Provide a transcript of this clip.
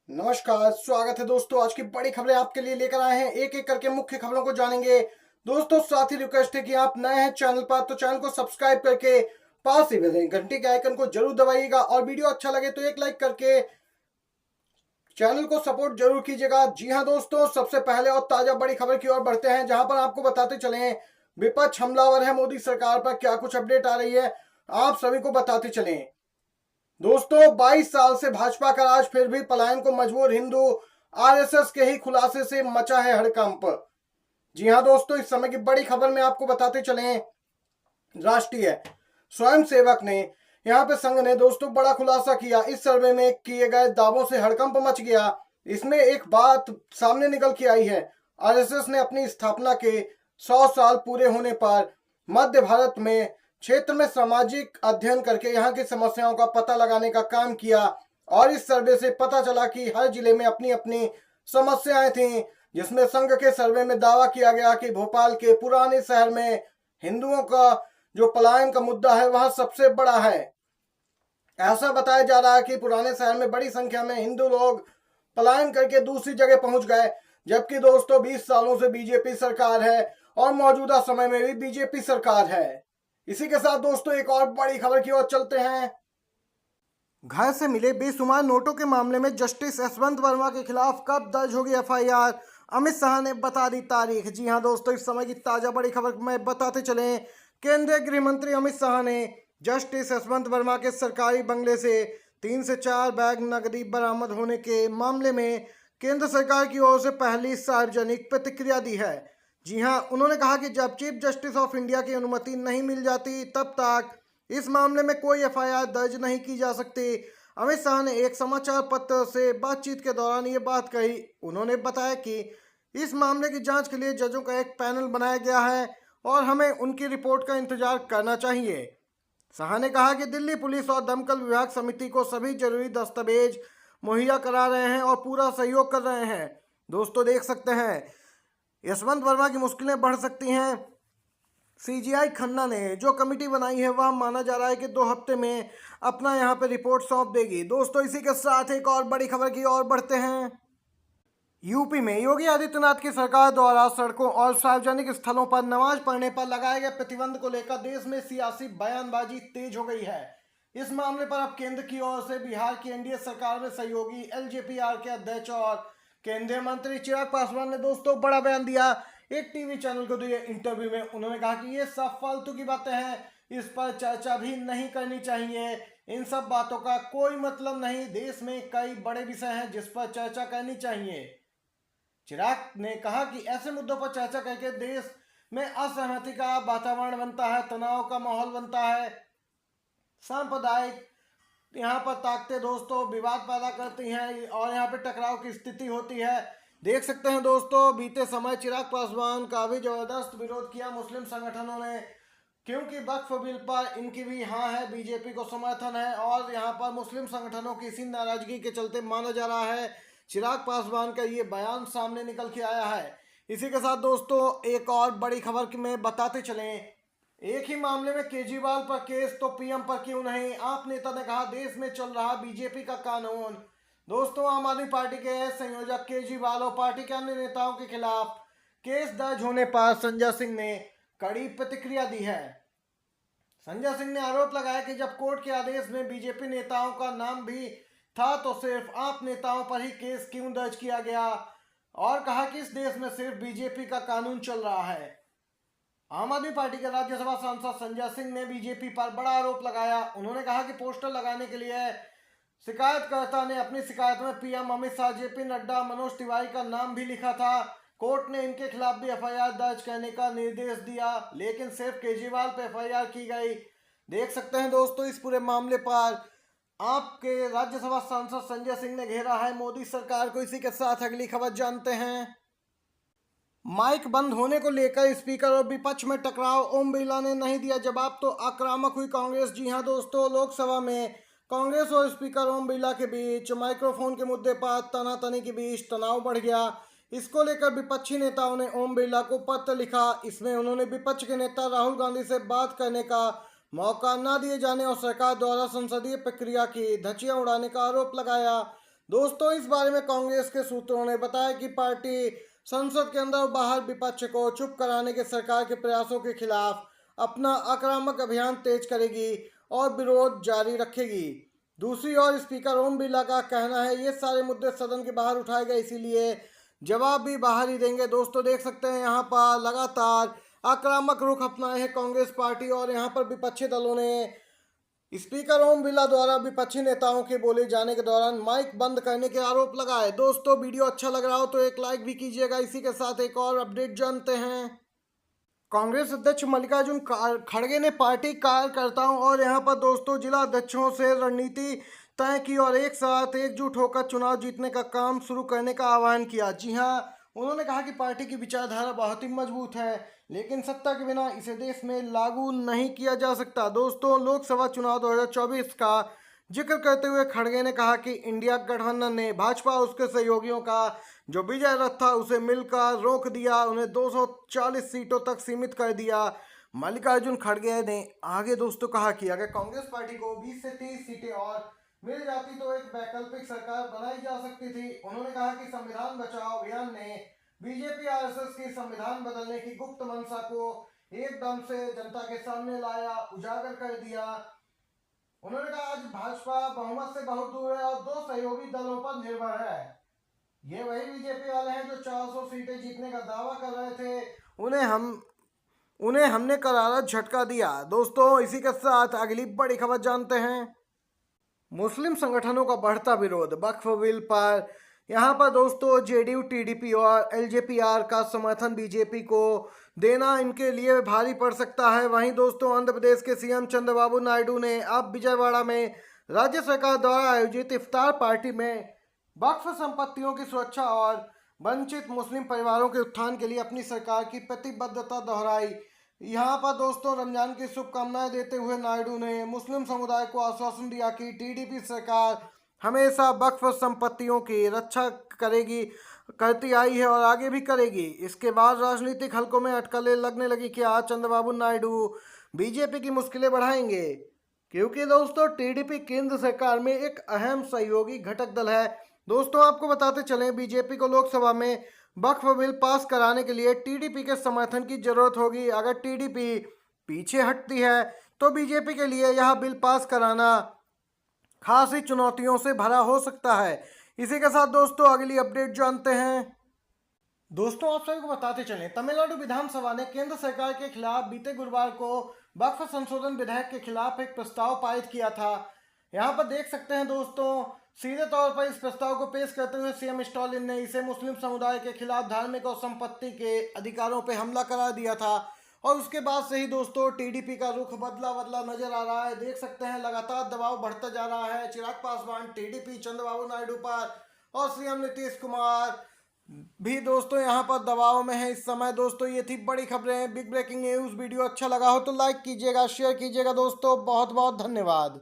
नमस्कार, स्वागत है दोस्तों। आज की बड़ी खबरें आपके लिए लेकर आए हैं। एक एक करके मुख्य खबरों को जानेंगे। दोस्तों साथ ही रिक्वेस्ट है कि आप नए हैं चैनल पर तो चैनल को सब्सक्राइब करके पास ही बजे घंटी के आइकन को जरूर दबाइएगा और वीडियो अच्छा लगे तो एक लाइक करके चैनल को सपोर्ट जरूर कीजिएगा। जी हां दोस्तों, सबसे पहले और ताजा बड़ी खबर की ओर बढ़ते हैं, जहां पर आपको बताते चले विपक्ष हमलावर है मोदी सरकार पर। क्या कुछ अपडेट आ रही है आप सभी को बताते चलें। दोस्तों 22 साल से भाजपा का राज, फिर भी पलायन को मजबूर हिंदू। आरएसएस के ही खुलासे से मचा है हड़कंप। जी हां दोस्तों, इस समय की बड़ी खबर में आपको बताते चले राष्ट्रीय स्वयंसेवक ने यहां पे संघ ने दोस्तों बड़ा खुलासा किया। इस सर्वे में किए गए दावों से हड़कंप मच गया। इसमें एक बात सामने निकल के आई है। आरएसएस ने अपनी स्थापना के 100 साल पूरे होने पर मध्य भारत में क्षेत्र में सामाजिक अध्ययन करके यहाँ की समस्याओं का पता लगाने का काम किया और इस सर्वे से पता चला कि हर जिले में अपनी अपनी समस्याएं थीं, जिसमें संघ के सर्वे में दावा किया गया कि भोपाल के पुराने शहर में हिंदुओं का जो पलायन का मुद्दा है वह सबसे बड़ा है। ऐसा बताया जा रहा है कि पुराने शहर में बड़ी संख्या में हिंदू लोग पलायन करके दूसरी जगह पहुंच गए, जबकि दोस्तों 20 सालों से बीजेपी सरकार है और मौजूदा समय में भी बीजेपी सरकार है। इसी के साथ दोस्तों एक और बड़ी खबर की ओर चलते हैं। घर से मिले बेशुमार नोटों के मामले में जस्टिस यशवंत वर्मा के खिलाफ कब दर्ज होगी एफआईआर, अमित शाह ने बता दी तारीख। जी हां दोस्तों, इस समय की ताजा बड़ी खबर में बताते चले। केंद्रीय गृह मंत्री अमित शाह ने जस्टिस यशवंत वर्मा के सरकारी बंगले से 3 से 4 बैग नकदी बरामद होने के मामले में केंद्र सरकार की ओर से पहली सार्वजनिक प्रतिक्रिया दी है। जी हां, उन्होंने कहा कि जब चीफ जस्टिस ऑफ इंडिया की अनुमति नहीं मिल जाती तब तक इस मामले में कोई एफआईआर दर्ज नहीं की जा सकती। अमित शाह ने एक समाचार पत्र से बातचीत के दौरान ये बात कही। उन्होंने बताया कि इस मामले की जांच के लिए जजों का एक पैनल बनाया गया है और हमें उनकी रिपोर्ट का इंतजार करना चाहिए। शाह ने कहा कि दिल्ली पुलिस और दमकल विभाग समिति को सभी जरूरी दस्तावेज मुहैया करा रहे हैं और पूरा सहयोग कर रहे हैं। दोस्तों देख सकते हैं यशवंत वर्मा की मुश्किलें बढ़ सकती हैं। सीजीआई खन्ना ने जो कमेटी बनाई है वह माना जा रहा है कि 2 हफ्ते में अपना यहां पे रिपोर्ट सौंप देगी। दोस्तों इसी के साथ एक और बड़ी खबर की ओर बढ़ते हैं। यूपी में योगी आदित्यनाथ की सरकार द्वारा सड़कों और सार्वजनिक स्थलों पर नमाज पढ़ने पर लगाए गए प्रतिबंध को लेकर देश में सियासी बयानबाजी तेज हो गई है। इस मामले पर अब केंद्र की ओर से बिहार की एनडीए सरकार में सहयोगी एलजेपीआर के अध्यक्ष और केंद्रीय मंत्री चिराग पासवान ने दोस्तों बड़ा बयान दिया। एक टीवी चैनल को दिए इंटरव्यू में उन्होंने कहा कि ये सब फालतू की बातें हैं, इस पर चर्चा भी नहीं करनी चाहिए। इन सब बातों का कोई मतलब नहीं। देश में कई बड़े विषय हैं जिस पर चर्चा करनी चाहिए। चिराग ने कहा कि ऐसे मुद्दों पर चर्चा करके देश में असहमति का वातावरण बनता है, तनाव का माहौल बनता है, सांप्रदायिक यहाँ पर ताकतें दोस्तों विवाद पैदा करती हैं और यहाँ पे टकराव की स्थिति होती है। देख सकते हैं दोस्तों बीते समय चिराग पासवान का भी जबरदस्त विरोध किया मुस्लिम संगठनों ने, क्योंकि वक्फ बिल पर इनकी भी हाँ है, बीजेपी को समर्थन है और यहाँ पर मुस्लिम संगठनों की इसी नाराजगी के चलते माना जा रहा है चिराग पासवान का ये बयान सामने निकल के आया है। इसी के साथ दोस्तों एक और बड़ी खबर में बताते चलें। एक ही मामले में केजरीवाल पर केस तो पीएम पर क्यों नहीं, आप नेता ने कहा देश में चल रहा बीजेपी का कानून। दोस्तों आम आदमी पार्टी के संयोजक केजरीवाल और पार्टी के अन्य नेताओं के खिलाफ केस दर्ज होने पर संजय सिंह ने कड़ी प्रतिक्रिया दी है। संजय सिंह ने आरोप लगाया कि जब कोर्ट के आदेश में बीजेपी नेताओं का नाम भी था तो सिर्फ आप नेताओं पर ही केस क्यों दर्ज किया गया, और कहा कि इस देश में सिर्फ बीजेपी का कानून चल रहा है। आम आदमी पार्टी के राज्यसभा सांसद संजय सिंह ने बीजेपी पर बड़ा आरोप लगाया। उन्होंने कहा कि पोस्टर लगाने के लिए शिकायतकर्ता ने अपनी शिकायत में पीएम अमित शाह, जेपी नड्डा, मनोज तिवारी का नाम भी लिखा था। कोर्ट ने इनके खिलाफ भी एफआईआर दर्ज करने का निर्देश दिया, लेकिन सिर्फ केजरीवाल पर एफआईआर की गई। देख सकते हैं दोस्तों इस पूरे मामले पर आपके राज्यसभा सांसद संजय सिंह ने घेरा है मोदी सरकार को। इसी के साथ अगली खबर जानते हैं। माइक बंद होने को लेकर स्पीकर और विपक्ष में टकराव, ओम बिरला ने नहीं दिया जवाब तो आक्रामक हुई कांग्रेस। जी हां दोस्तों, लोकसभा में कांग्रेस और स्पीकर ओम बिरला के बीच माइक्रोफोन के मुद्दे पर तनातनी के बीच तनाव बढ़ गया। इसको लेकर विपक्षी नेताओं ने ओम बिरला को पत्र लिखा। इसमें उन्होंने विपक्ष के नेता राहुल गांधी से बात करने का मौका न दिए जाने और सरकार द्वारा संसदीय प्रक्रिया की धज्जियां उड़ाने का आरोप लगाया। दोस्तों इस बारे में कांग्रेस के सूत्रों ने बताया कि पार्टी संसद के अंदर और बाहर विपक्ष को चुप कराने के सरकार के प्रयासों के खिलाफ अपना आक्रामक अभियान तेज करेगी और विरोध जारी रखेगी। दूसरी ओर स्पीकर ओम बिरला का कहना है ये सारे मुद्दे सदन के बाहर उठाए गए, इसीलिए जवाब भी बाहर ही देंगे। दोस्तों देख सकते हैं यहाँ पर लगातार आक्रामक रुख अपनाए हैं कांग्रेस पार्टी और यहाँ पर विपक्षी दलों ने स्पीकर ओम बिरला द्वारा विपक्षी नेताओं के बोले जाने के दौरान माइक बंद करने के आरोप लगाए। दोस्तों वीडियो अच्छा लग रहा हो तो एक लाइक भी कीजिएगा। इसी के साथ एक और अपडेट जानते हैं। कांग्रेस अध्यक्ष मल्लिकार्जुन खड़गे ने पार्टी कार्यकर्ताओं और यहां पर दोस्तों जिला अध्यक्षों से रणनीति तय की और एक साथ एकजुट होकर चुनाव जीतने का काम शुरू करने का आह्वान किया। जी हां, उन्होंने कहा कि पार्टी की विचारधारा बहुत ही मजबूत है, लेकिन सत्ता के बिना इसे देश में लागू नहीं किया जा सकता। दोस्तों लोकसभा चुनाव 2024 का जिक्र करते हुए खड़गे ने कहा कि इंडिया गठबंधन ने भाजपा और उसके सहयोगियों का जो विजय रथ था उसे मिलकर रोक दिया, उन्हें 240 सीटों तक सीमित कर दिया। मल्लिकार्जुन खड़गे ने आगे दोस्तों कहा कि अगर कांग्रेस पार्टी को 20 से 30 सीटें और मिल जाती तो एक वैकल्पिक सरकार बनाई जा सकती थी। उन्होंने कहा कि संविधान बचाओ अभियान ने बीजेपी आरएसएस की संविधान बदलने की गुप्त मंशा को एकदम से जनता के सामने लाया, उजागर कर दिया। उन्होंने कहा आज भाजपा बहुमत से बहुत दूर है और दो सहयोगी दलों पर निर्भर है। ये वही बीजेपी वाले हैं जो 400 सीटें जीतने का दावा कर रहे थे, उन्हें हमने करारा झटका दिया। दोस्तों इसी के साथ अगली बड़ी खबर जानते हैं। मुस्लिम संगठनों का बढ़ता विरोध वक्फ बिल पर। यहाँ पर दोस्तों जेडीयू, टीडीपी और एलजेपीआर का समर्थन बीजेपी को देना इनके लिए भारी पड़ सकता है। वहीं दोस्तों आंध्र प्रदेश के सीएम चंद्रबाबू नायडू ने अब विजयवाड़ा में राज्य सरकार द्वारा आयोजित इफ्तार पार्टी में वक्फ संपत्तियों की सुरक्षा और वंचित मुस्लिम परिवारों के उत्थान के लिए अपनी सरकार की प्रतिबद्धता दोहराई। यहाँ पर दोस्तों रमजान की शुभकामनाएं देते हुए नायडू ने मुस्लिम समुदाय को आश्वासन दिया कि टीडीपी सरकार हमेशा वक्फ संपत्तियों की रक्षा करती आई है और आगे भी करेगी। इसके बाद राजनीतिक हलकों में अटकलें लगने लगी कि आज चंद्रबाबू नायडू बीजेपी की मुश्किलें बढ़ाएंगे, क्योंकि दोस्तों टीडीपी केंद्र सरकार में एक अहम सहयोगी घटक दल है। दोस्तों आपको बताते चलें बीजेपी को लोकसभा में वक्फ बिल पास कराने के लिए टीडीपी के समर्थन की जरूरत होगी। अगर टीडीपी पीछे हटती है तो बीजेपी के लिए यह बिल पास कराना खासी चुनौतियों से भरा हो सकता है। इसी के साथ दोस्तों अगली अपडेट जानते हैं। दोस्तों आप सभी को बताते चलें तमिलनाडु विधानसभा ने केंद्र सरकार के खिलाफ बीते गुरुवार को वक्फ संशोधन विधेयक के खिलाफ एक प्रस्ताव पारित किया था। यहाँ पर देख सकते हैं दोस्तों सीधे तौर पर इस प्रस्ताव को पेश करते हुए सीएम स्टालिन ने इसे मुस्लिम समुदाय के खिलाफ धार्मिक और संपत्ति के अधिकारों पर हमला करार दिया था और उसके बाद से ही दोस्तों टीडीपी का रुख बदला नजर आ रहा है। देख सकते हैं लगातार दबाव बढ़ता जा रहा है चिराग पासवान, टीडीपी, चंद्रबाबू नायडू पर और सीएम नीतीश कुमार भी दोस्तों यहाँ पर दबाव में है इस समय। दोस्तों ये थी बड़ी खबरें, बिग ब्रेकिंग न्यूज़। वीडियो अच्छा लगा हो तो लाइक कीजिएगा, शेयर कीजिएगा। दोस्तों बहुत बहुत धन्यवाद।